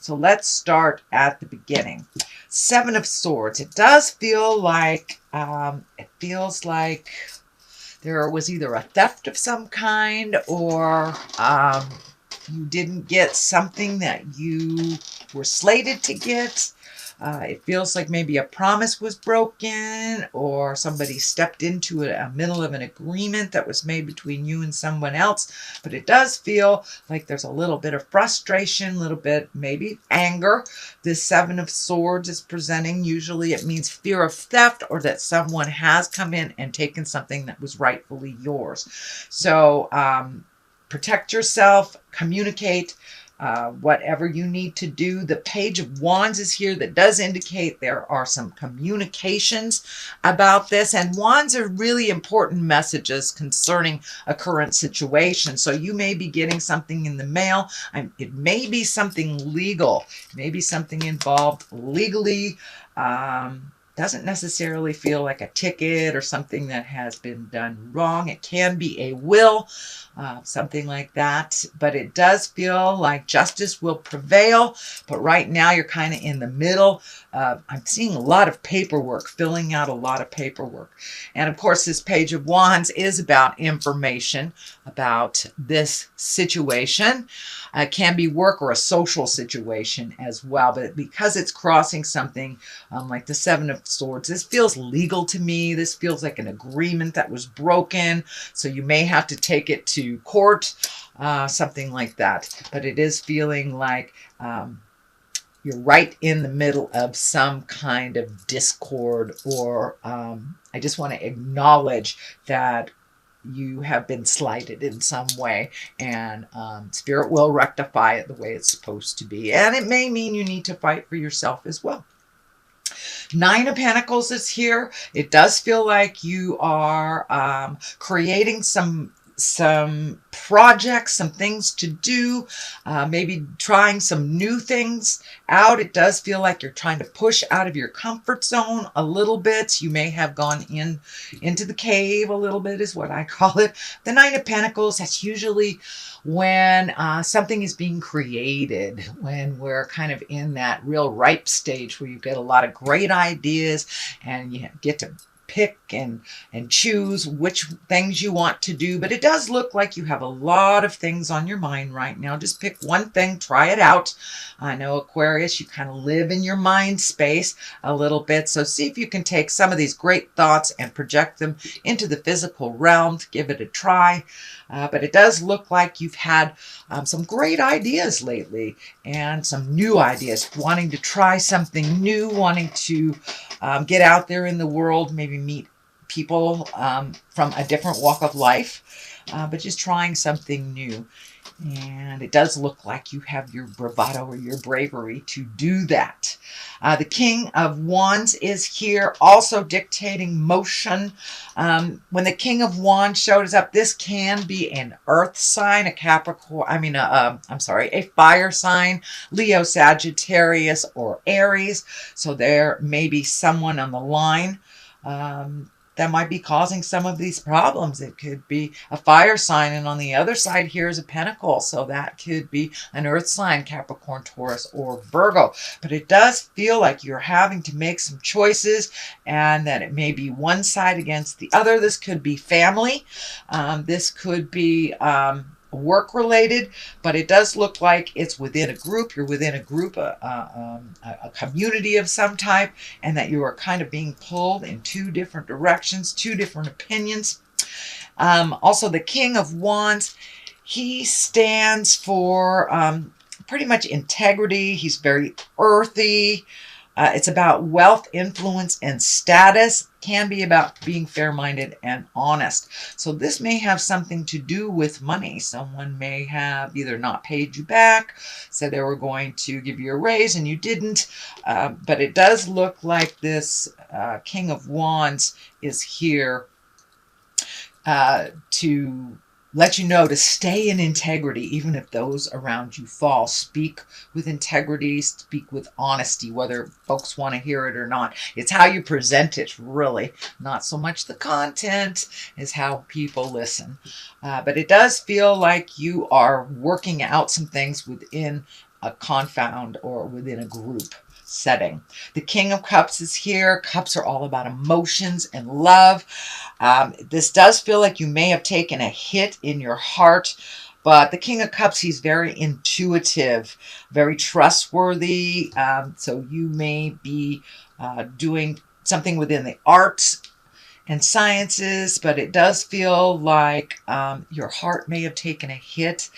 So let's start at the beginning. Seven of Swords. It does feel like, there was either a theft of some kind, or you didn't get something that you were slated to get. It feels like maybe a promise was broken, or somebody stepped into a middle of an agreement that was made between you and someone else. But it does feel like there's a little bit of frustration, a little bit maybe anger. This Seven of Swords is presenting. Usually it means fear of theft, or that someone has come in and taken something that was rightfully yours. So protect yourself, communicate. Whatever you need to do. The Page of Wands is here. That does indicate there are some communications about this, and wands are really important messages concerning a current situation. So you may be getting something in the mail. It may be something legal, maybe something involved legally. Doesn't necessarily feel like a ticket or something that has been done wrong. It can be a will, something like that. But it does feel like justice will prevail. But right now you're kind of in the middle. I'm seeing a lot of paperwork, filling out a lot of paperwork. And of course, this Page of Wands is about information about this situation. It can be work or a social situation as well. But because it's crossing something like the Seven of Swords, this feels legal to me. This feels like an agreement that was broken. So you may have to take it to court, something like that. But it is feeling like you're right in the middle of some kind of discord, or I just want to acknowledge that you have been slighted in some way, and Spirit will rectify it the way it's supposed to be. And it may mean you need to fight for yourself as well. Nine of Pentacles is here. It does feel like you are creating some projects, some things to do, maybe trying some new things out. It does feel like you're trying to push out of your comfort zone a little bit. You may have gone into the cave a little bit, is what I call it. The Nine of Pentacles, that's usually when something is being created, when we're kind of in that real ripe stage where you get a lot of great ideas and you get to pick and choose which things you want to do. But it does look like you have a lot of things on your mind right now. Just pick one thing, try it out. I know, Aquarius, you kind of live in your mind space a little bit. So see if you can take some of these great thoughts and project them into the physical realm. Give it a try. But it does look like you've had some great ideas lately, and some new ideas, wanting to try something new, wanting to get out there in the world, maybe meet people from a different walk of life, but just trying something new. And it does look like you have your bravado or your bravery to do that. The King of Wands is here, also dictating motion. When the King of Wands shows up, this can be an earth sign, a Capricorn, a fire sign, Leo, Sagittarius, or Aries. So there may be someone on the line that might be causing some of these problems. It could be a fire sign, and on the other side here is a pentacle. So that could be an earth sign, Capricorn, Taurus, or Virgo. But it does feel like you're having to make some choices, and that it may be one side against the other. This could be family. This could be work related, but it does look like it's within a group. You're within a group, a community of some type, and that you are kind of being pulled in two different directions, two different opinions. Also, the King of Wands, he stands for pretty much integrity. He's very earthy. It's about wealth, influence, and status. Can be about being fair-minded and honest. So this may have something to do with money. Someone may have either not paid you back, said they were going to give you a raise and you didn't. But it does look like this King of Wands is here to let you know to stay in integrity, even if those around you fall. Speak with integrity, speak with honesty, whether folks want to hear it or not. It's how you present it, really. Not so much the content, is how people listen. But it does feel like you are working out some things within a confound or within a group setting. The King of Cups is here. Cups are all about emotions and love. This does feel like you may have taken a hit in your heart, but the King of Cups, he's very intuitive, very trustworthy. So you may be doing something within the arts and sciences, but it does feel like your heart may have taken a hit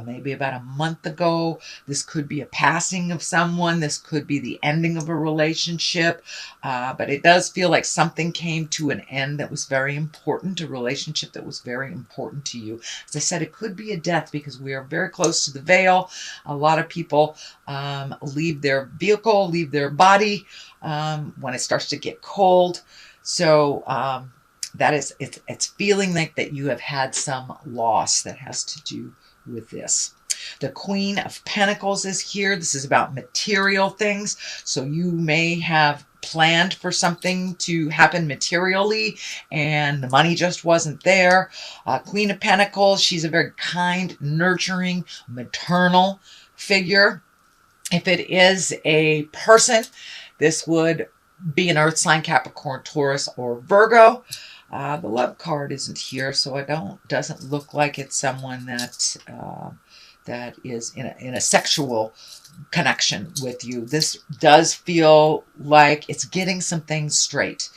maybe about a month ago. This could be a passing of someone. This could be the ending of a relationship. But it does feel like something came to an end that was very important, a relationship that was very important to you. As I said, it could be a death because we are very close to the veil. A lot of people leave their vehicle, leave their body when it starts to get cold. So that is, it's feeling like that you have had some loss that has to do with this. The Queen of Pentacles is here. This is about material things. So you may have planned for something to happen materially and the money just wasn't there. Queen of Pentacles, she's a very kind, nurturing, maternal figure. If it is a person, this would be an earth sign, Capricorn, Taurus, or Virgo. The love card isn't here, so doesn't look like it's someone that that is in a sexual connection with you. This does feel like it's getting some things straight,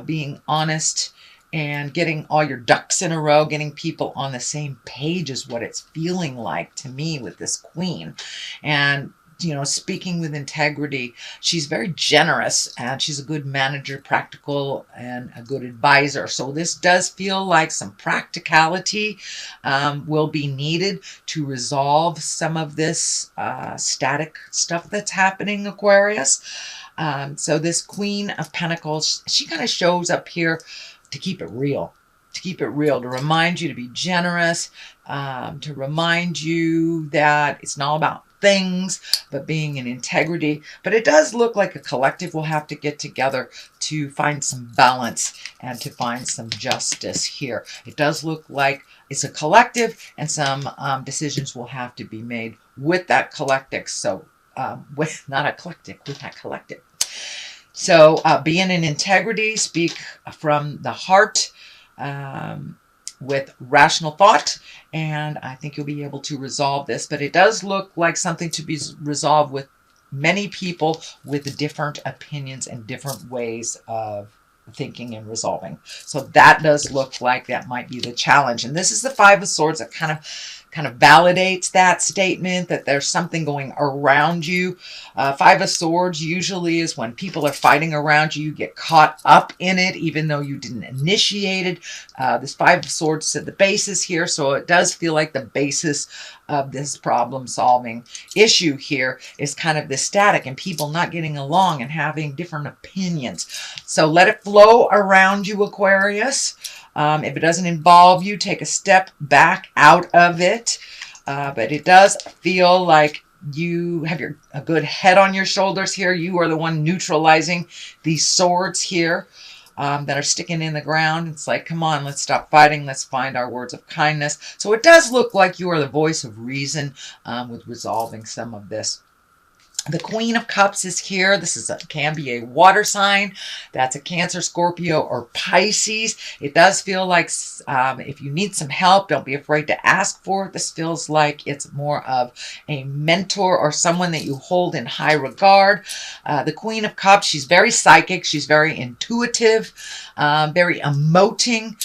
being honest and getting all your ducks in a row, getting people on the same page is what it's feeling like to me with this Queen. And you know, speaking with integrity, she's very generous and she's a good manager, practical, and a good advisor. So this does feel like some practicality will be needed to resolve some of this static stuff that's happening, Aquarius. So this Queen of Pentacles, she kind of shows up here to keep it real. To keep it real, to remind you to be generous, to remind you that it's not about things, but being in integrity. But it does look like a collective will have to get together to find some balance and to find some justice here. It does look like it's a collective and some decisions will have to be made with that collective. So with not eclectic, with that collective. So being in integrity, speak from the heart, with rational thought, and I think you'll be able to resolve this. But it does look like something to be resolved with many people with different opinions and different ways of thinking and resolving. So that does look like that might be the challenge. And this is the Five of Swords that kind of validates that statement, that there's something going around you. Five of Swords usually is when people are fighting around you, you get caught up in it, even though you didn't initiate it. This Five of Swords is the basis here, so it does feel like the basis of this problem-solving issue here is kind of the static and people not getting along and having different opinions. So let it flow around you, Aquarius. If it doesn't involve you, take a step back out of it. But it does feel like you have a good head on your shoulders here. You are the one neutralizing these swords here that are sticking in the ground. It's like, come on, let's stop fighting. Let's find our words of kindness. So it does look like you are the voice of reason with resolving some of this. The Queen of Cups is here. This can be a water sign. That's a Cancer, Scorpio, or Pisces. It does feel like if you need some help, don't be afraid to ask for it. This feels like it's more of a mentor or someone that you hold in high regard. The Queen of Cups, she's very psychic. She's very intuitive, very emoting.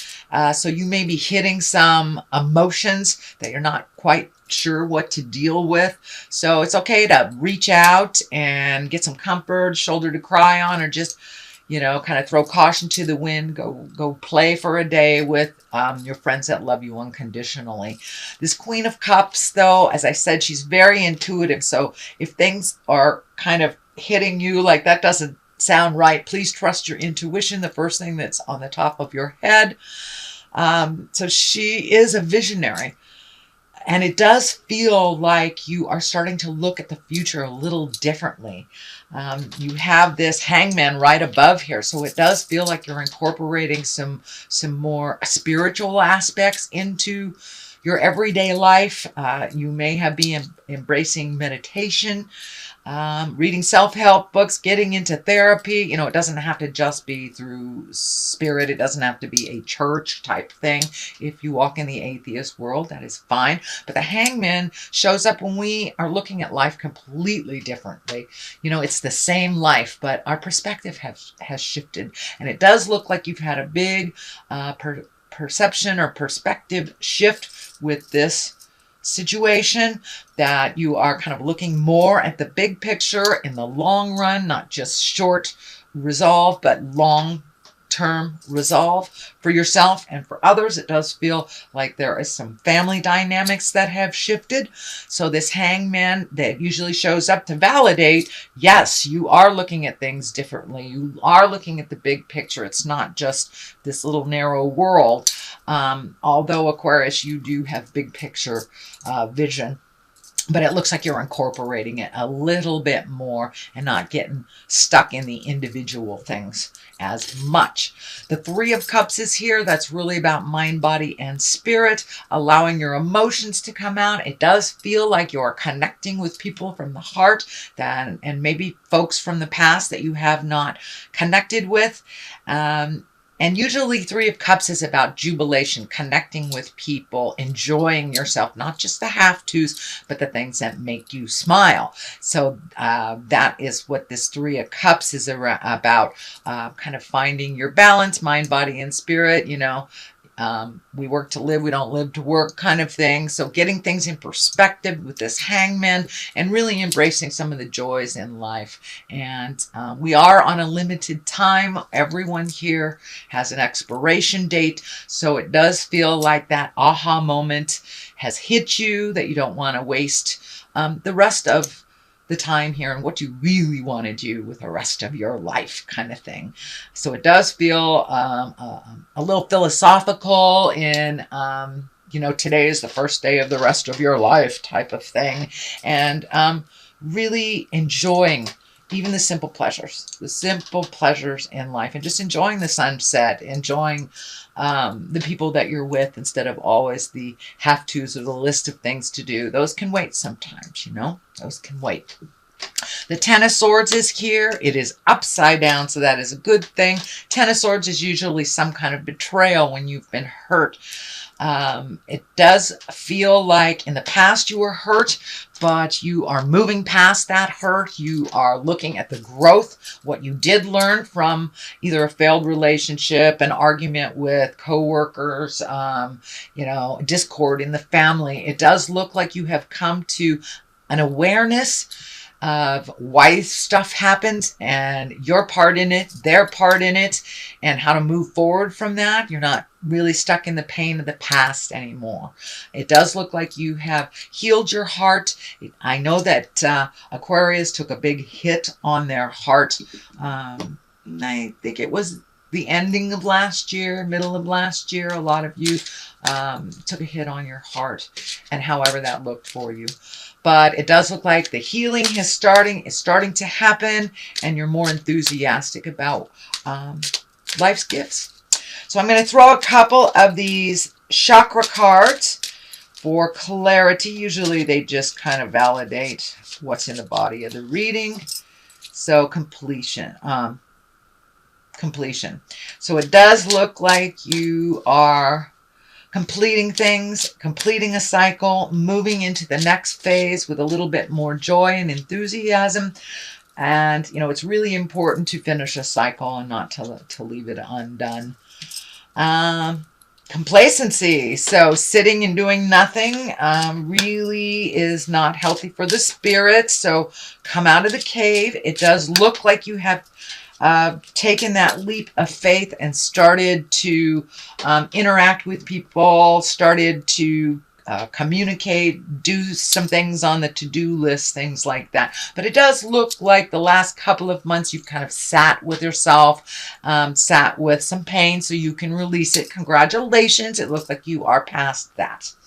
So you may be hitting some emotions that you're not quite sure what to deal with. So it's okay to reach out and get some comfort, shoulder to cry on, or just, you know, kind of throw caution to the wind. Go play for a day with your friends that love you unconditionally. This Queen of Cups, though, as I said, she's very intuitive. So if things are kind of hitting you like that doesn't sound right, please trust your intuition, the first thing that's on the top of your head. So she is a visionary. And it does feel like you are starting to look at the future a little differently. You have this Hangman right above here. So it does feel like you're incorporating some more spiritual aspects into your everyday life. You may have been embracing meditation, reading self-help books, getting into therapy. You know, it doesn't have to just be through spirit. It doesn't have to be a church type thing. If you walk in the atheist world, that is fine. But the hangman shows up when we are looking at life completely differently. You know, it's the same life, but our perspective has shifted. And it does look like you've had a big perception or perspective shift with this situation, that you are kind of looking more at the big picture in the long run, not just short resolve, but long term resolve for yourself and for others. It does feel like there is some family dynamics that have shifted. So this hangman that usually shows up to validate, yes, you are looking at things differently. You are looking at the big picture. It's not just this little narrow world. Although Aquarius, you do have big picture vision. But it looks like you're incorporating it a little bit more and not getting stuck in the individual things as much. The Three of Cups is here. That's really about mind, body, and spirit, allowing your emotions to come out. It does feel like you're connecting with people from the heart and maybe folks from the past that you have not connected with. And usually Three of Cups is about jubilation, connecting with people, enjoying yourself, not just the have-tos, but the things that make you smile. So that is what this Three of Cups is about, kind of finding your balance, mind, body, and spirit. You know, we work to live, we don't live to work kind of thing. So getting things in perspective with this hangman and really embracing some of the joys in life. And we are on a limited time. Everyone here has an expiration date. So it does feel like that aha moment has hit you, that you don't want to waste the rest of the time here and what you really want to do with the rest of your life kind of thing. So it does feel a little philosophical in, you know, today is the first day of the rest of your life type of thing. And really enjoying even the simple pleasures in life, and just enjoying the sunset, enjoying the people that you're with instead of always the have-tos or the list of things to do. Those can wait sometimes, you know, those can wait. The Ten of Swords is here. It is upside down, so that is a good thing. Ten of Swords is usually some kind of betrayal when you've been hurt. It does feel like in the past you were hurt, but you are moving past that hurt. You are looking at the growth, what you did learn from either a failed relationship, an argument with coworkers, you know, discord in the family. It does look like you have come to an awareness of why stuff happens and your part in it, their part in it, and how to move forward from that. You're not really stuck in the pain of the past anymore. It does look like you have healed your heart. I know that Aquarius took a big hit on their heart. I think it was the ending of last year, middle of last year. A lot of you took a hit on your heart, and however that looked for you. But it does look like the healing is starting to happen, and you're more enthusiastic about life's gifts. So I'm going to throw a couple of these chakra cards for clarity. Usually they just kind of validate what's in the body of the reading. So completion. So it does look like you are completing things, completing a cycle, moving into the next phase with a little bit more joy and enthusiasm. And, you know, it's really important to finish a cycle and not to leave it undone. Complacency. So sitting and doing nothing really is not healthy for the spirit. So come out of the cave. It does look like you have taken that leap of faith and started to interact with people, started to communicate, do some things on the to-do list, things like that. But it does look like the last couple of months you've kind of sat with yourself, sat with some pain so you can release it. Congratulations. It looks like you are past that.